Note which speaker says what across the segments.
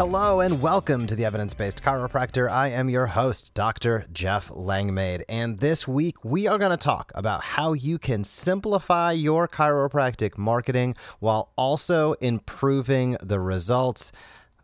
Speaker 1: Hello and welcome to the Evidence Based Chiropractor. I am your host, Dr. Jeff Langmaid, and this week we are going to talk about how you can simplify your chiropractic marketing while also improving the results.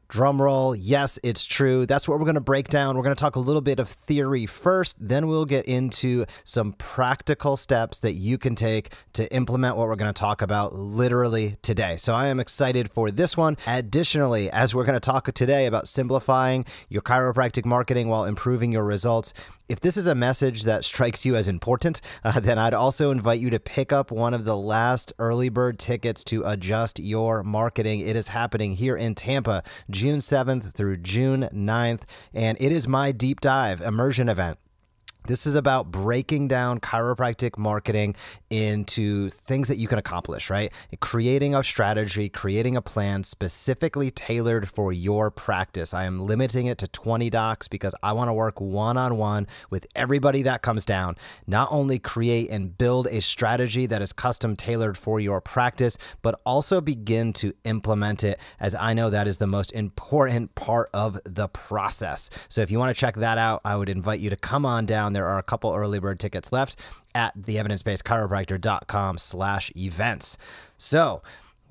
Speaker 1: Drumroll, yes, it's true. That's what we're going to break down. We're going to talk a little bit of theory first, then we'll get into some practical steps that you can take to implement what we're going to talk about literally today. So I am excited for this one. Additionally, as we're going to talk today about simplifying your chiropractic marketing while improving your results, if this is a message that strikes you as important, then I'd also invite you to pick up one of the last early bird tickets to adjust your marketing. It is happening here in Tampa, June 7th through June 9th, and it is my deep dive immersion event. This is about breaking down chiropractic marketing into things that you can accomplish, right? Creating a strategy, creating a plan specifically tailored for your practice. I am limiting it to 20 docs because I want to work one-on-one with everybody that comes down. Not only create and build a strategy that is custom tailored for your practice, but also begin to implement it, as I know that is the most important part of the process. So if you want to check that out, I would invite you to come on down. There are a couple early bird tickets left at theevidencebasedchiropractor.com/events. So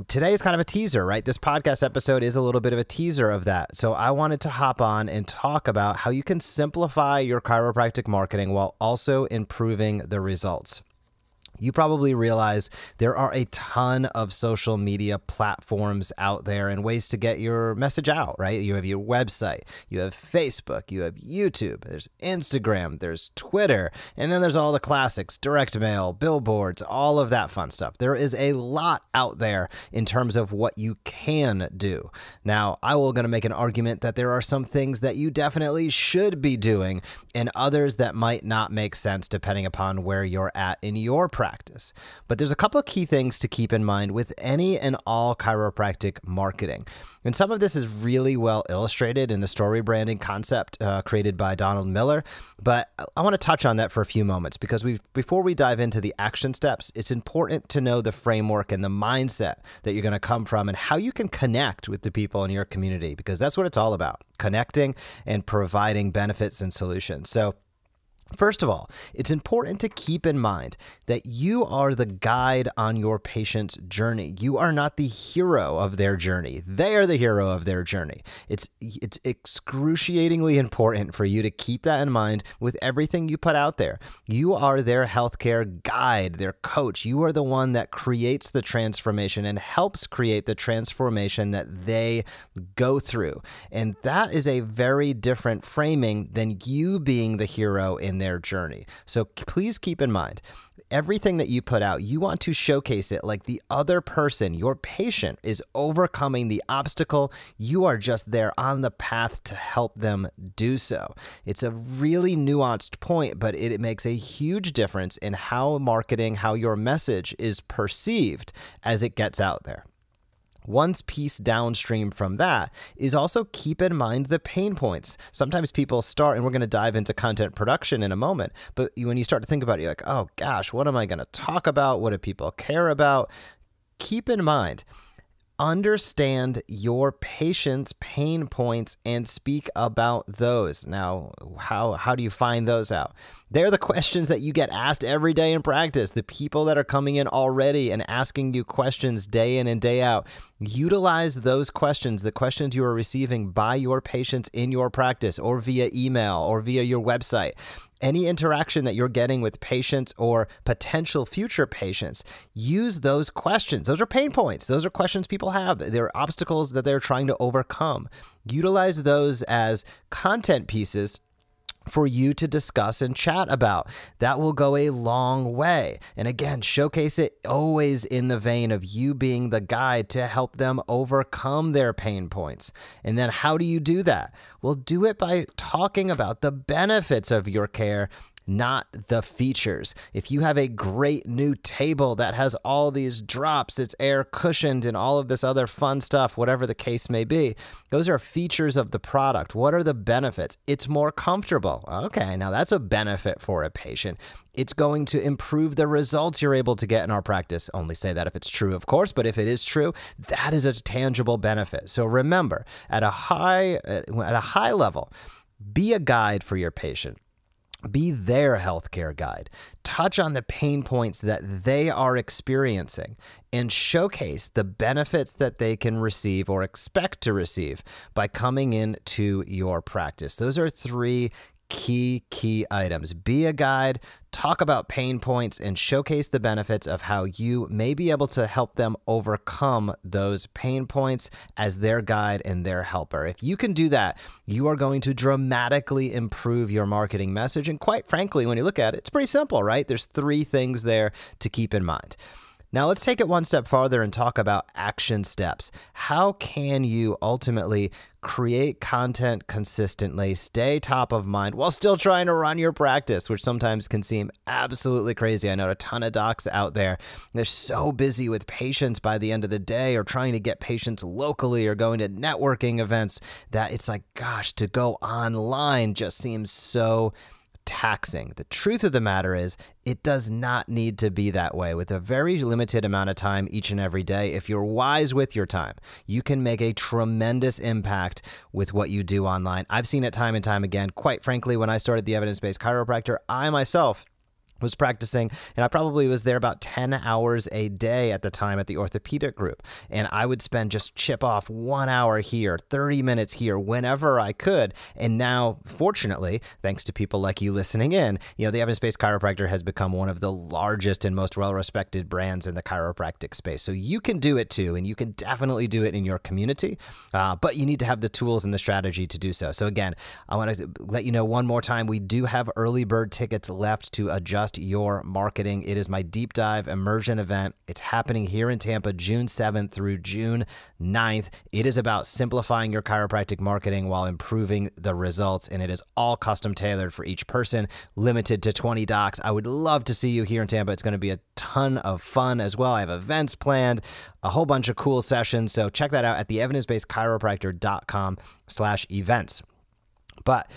Speaker 1: today is kind of a teaser, right? This podcast episode is a little bit of a teaser of that. So I wanted to hop on and talk about how you can simplify your chiropractic marketing while also improving the results. You probably realize there are a ton of social media platforms out there and ways to get your message out, right? You have your website, you have Facebook, you have YouTube, there's Instagram, there's Twitter, and then there's all the classics, direct mail, billboards, all of that fun stuff. There is a lot out there in terms of what you can do. Now, I will going to make an argument that there are some things that you definitely should be doing and others that might not make sense depending upon where you're at in your practice. But there's a couple of key things to keep in mind with any and all chiropractic marketing. And some of this is really well illustrated in the story branding concept created by Donald Miller. But I want to touch on that for a few moments because before we dive into the action steps, it's important to know the framework and the mindset that you're going to come from and how you can connect with the people in your community, because that's what it's all about, connecting and providing benefits and solutions. So first of all, it's important to keep in mind that you are the guide on your patient's journey. You are not the hero of their journey. They are the hero of their journey. It's excruciatingly important for you to keep that in mind with everything you put out there. You are their healthcare guide, their coach. You are the one that creates the transformation and helps create the transformation that they go through. And that is a very different framing than you being the hero in their journey. So please keep in mind, everything that you put out, you want to showcase it like the other person, your patient, is overcoming the obstacle. You are just there on the path to help them do so. It's a really nuanced point, but it makes a huge difference in how marketing, how your message is perceived as it gets out there. One piece downstream from that is also keep in mind the pain points. Sometimes people start, and we're going to dive into content production in a moment, but when you start to think about it, you're like, oh gosh, what am I going to talk about? What do people care about? Keep in mind, understand your patient's pain points and speak about those. Now, how do you find those out? They're the questions that you get asked every day in practice. The people that are coming in already and asking you questions day in and day out, utilize those questions, the questions you are receiving by your patients in your practice or via email or via your website. Any interaction that you're getting with patients or potential future patients, use those questions. Those are pain points. Those are questions people have. They're obstacles that they're trying to overcome. Utilize those as content pieces for you to discuss and chat about. That will go a long way. And again, showcase it always in the vein of you being the guide to help them overcome their pain points. And then how do you do that? Well, do it by talking about the benefits of your care not the features. If you have a great new table that has all these drops, it's air cushioned and all of this other fun stuff, whatever the case may be, those are features of the product. What are the benefits? It's more comfortable. Okay, now that's a benefit for a patient. It's going to improve the results you're able to get in our practice. Only say that if it's true, of course, but if it is true, that is a tangible benefit. So remember, at a high level, be a guide for your patient. Be their healthcare guide. Touch on the pain points that they are experiencing and showcase the benefits that they can receive or expect to receive by coming into your practice. Those are three key items. Be a guide, talk about pain points, and showcase the benefits of how you may be able to help them overcome those pain points as their guide and their helper. If you can do that, you are going to dramatically improve your marketing message. And quite frankly, when you look at it, it's pretty simple, right? There's three things there to keep in mind. Now, let's take it one step farther and talk about action steps. How can you ultimately create content consistently, stay top of mind while still trying to run your practice, which sometimes can seem absolutely crazy. I know a ton of docs out there. They're so busy with patients by the end of the day or trying to get patients locally or going to networking events that it's like, gosh, to go online just seems so taxing. The truth of the matter is, it does not need to be that way. With a very limited amount of time each and every day, if you're wise with your time, you can make a tremendous impact with what you do online. I've seen it time and time again. Quite frankly, when I started the Evidence Based Chiropractor, I myself was practicing, and I probably was there about 10 hours a day at the time at the orthopedic group. And I would just chip off 1 hour here, 30 minutes here, whenever I could. And now, fortunately, thanks to people like you listening in, the Evidence Based Chiropractor has become one of the largest and most well-respected brands in the chiropractic space. So you can do it too, and you can definitely do it in your community, but you need to have the tools and the strategy to do so. So again, I want to let you know one more time, we do have early bird tickets left to adjust your marketing. It is my deep dive immersion event. It's happening here in Tampa, June 7th through June 9th. It is about simplifying your chiropractic marketing while improving the results, and it is all custom tailored for each person, limited to 20 docs. I would love to see you here in Tampa. It's going to be a ton of fun as well. I have events planned, a whole bunch of cool sessions. So check that out at the evidencebasedchiropractor.com/events. But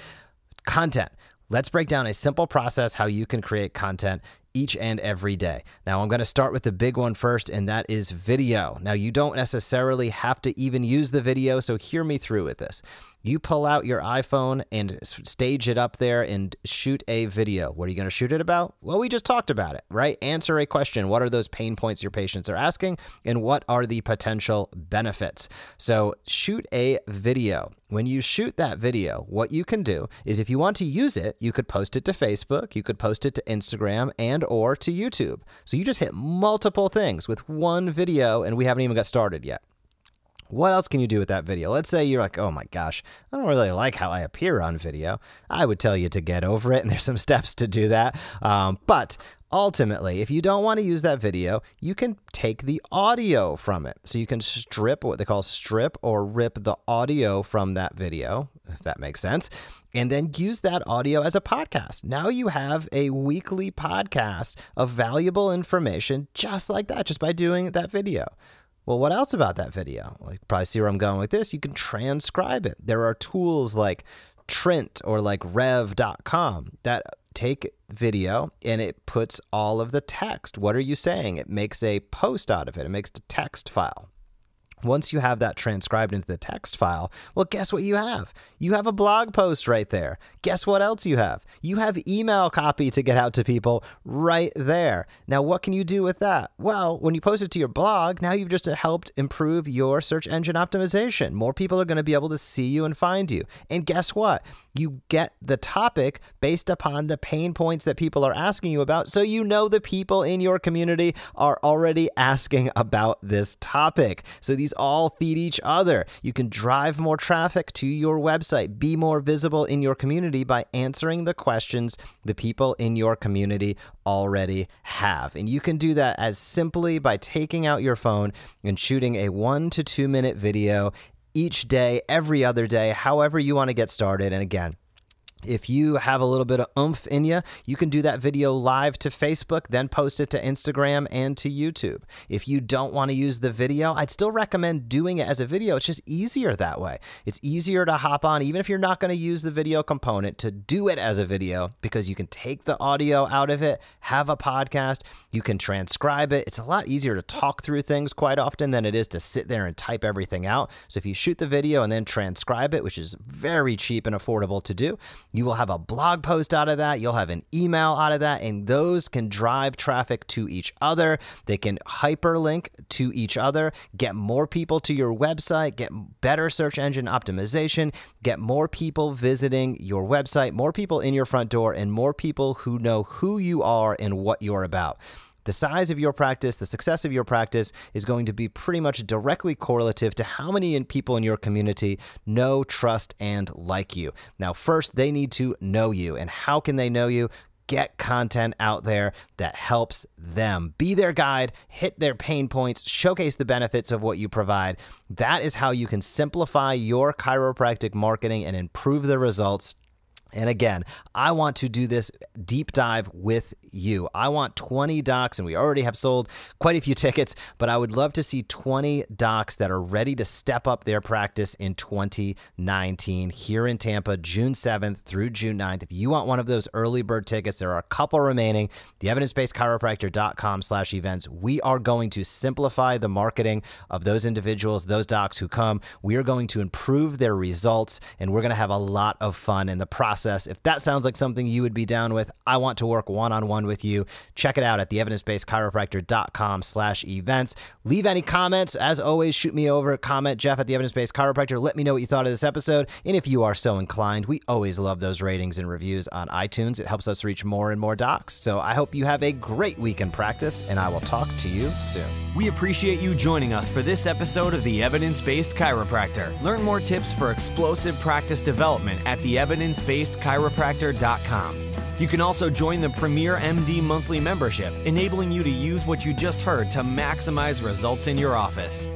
Speaker 1: content. Let's break down a simple process how you can create content each and every day. Now, I'm going to start with the big one first, and that is video. Now, you don't necessarily have to even use the video, so hear me through with this. You pull out your iPhone and stage it up there and shoot a video. What are you going to shoot it about? Well, we just talked about it, right? Answer a question. What are those pain points your patients are asking? And what are the potential benefits? So shoot a video. When you shoot that video, what you can do is if you want to use it, you could post it to Facebook, you could post it to Instagram and or to YouTube. So you just hit multiple things with one video, and we haven't even got started yet. What else can you do with that video? Let's say you're like, oh my gosh, I don't really like how I appear on video. I would tell you to get over it, and there's some steps to do that. But ultimately, if you don't want to use that video, you can take the audio from it. So you can strip, what they call strip or rip the audio from that video, if that makes sense, and then use that audio as a podcast. Now you have a weekly podcast of valuable information just like that, just by doing that video. Well, what else about that video? Well, you probably see where I'm going with this. You can transcribe it. There are tools like Trint or like rev.com that take video and it puts all of the text. What are you saying? It makes a post out of it. It makes a text file. Once you have that transcribed into the text file, well, guess what you have? You have a blog post right there. Guess what else you have? You have email copy to get out to people right there. Now, what can you do with that? Well, when you post it to your blog, now you've just helped improve your search engine optimization. More people are going to be able to see you and find you. And guess what? You get the topic based upon the pain points that people are asking you about. So you know the people in your community are already asking about this topic. So these all feed each other. You can drive more traffic to your website, be more visible in your community by answering the questions the people in your community already have. And you can do that as simply by taking out your phone and shooting a 1 to 2 minute video each day, every other day, however you want to get started. And again, If you have a little bit of oomph in you, you can do that video live to Facebook, then post it to Instagram and to YouTube. If you don't want to use the video, I'd still recommend doing it as a video. It's just easier that way. It's easier to hop on, even if you're not going to use the video component, to do it as a video because you can take the audio out of it, have a podcast, you can transcribe it. It's a lot easier to talk through things quite often than it is to sit there and type everything out. So if you shoot the video and then transcribe it, which is very cheap and affordable to do, you will have a blog post out of that. You'll have an email out of that, and those can drive traffic to each other. They can hyperlink to each other, get more people to your website, get better search engine optimization, get more people visiting your website, more people in your front door, and more people who know who you are and what you're about. The size of your practice, the success of your practice is going to be pretty much directly correlative to how many people in your community know, trust, and like you. Now, first, they need to know you. And how can they know you? Get content out there that helps them. Be their guide, hit their pain points, showcase the benefits of what you provide. That is how you can simplify your chiropractic marketing and improve the results. And again, I want to do this deep dive with you. I want 20 docs, and we already have sold quite a few tickets, but I would love to see 20 docs that are ready to step up their practice in 2019 here in Tampa, June 7th through June 9th. If you want one of those early bird tickets, there are a couple remaining. The evidencebasedchiropractor.com/events. We are going to simplify the marketing of those individuals, those docs who come. We are going to improve their results, and we're going to have a lot of fun in the process. If that sounds like something you would be down with, I want to work one-on-one with you. Check it out at the evidencebasedchiropractor.com/events. Leave any comments. As always, shoot me over a comment, Jeff at the Evidence Based Chiropractor. Let me know what you thought of this episode. And if you are so inclined, we always love those ratings and reviews on iTunes. It helps us reach more and more docs. So I hope you have a great week in practice, and I will talk to you soon.
Speaker 2: We appreciate you joining us for this episode of the Evidence Based Chiropractor. Learn more tips for explosive practice development at the evidencebasedchiropractor.com. You can also join the Premier MD monthly membership, enabling you to use what you just heard to maximize results in your office.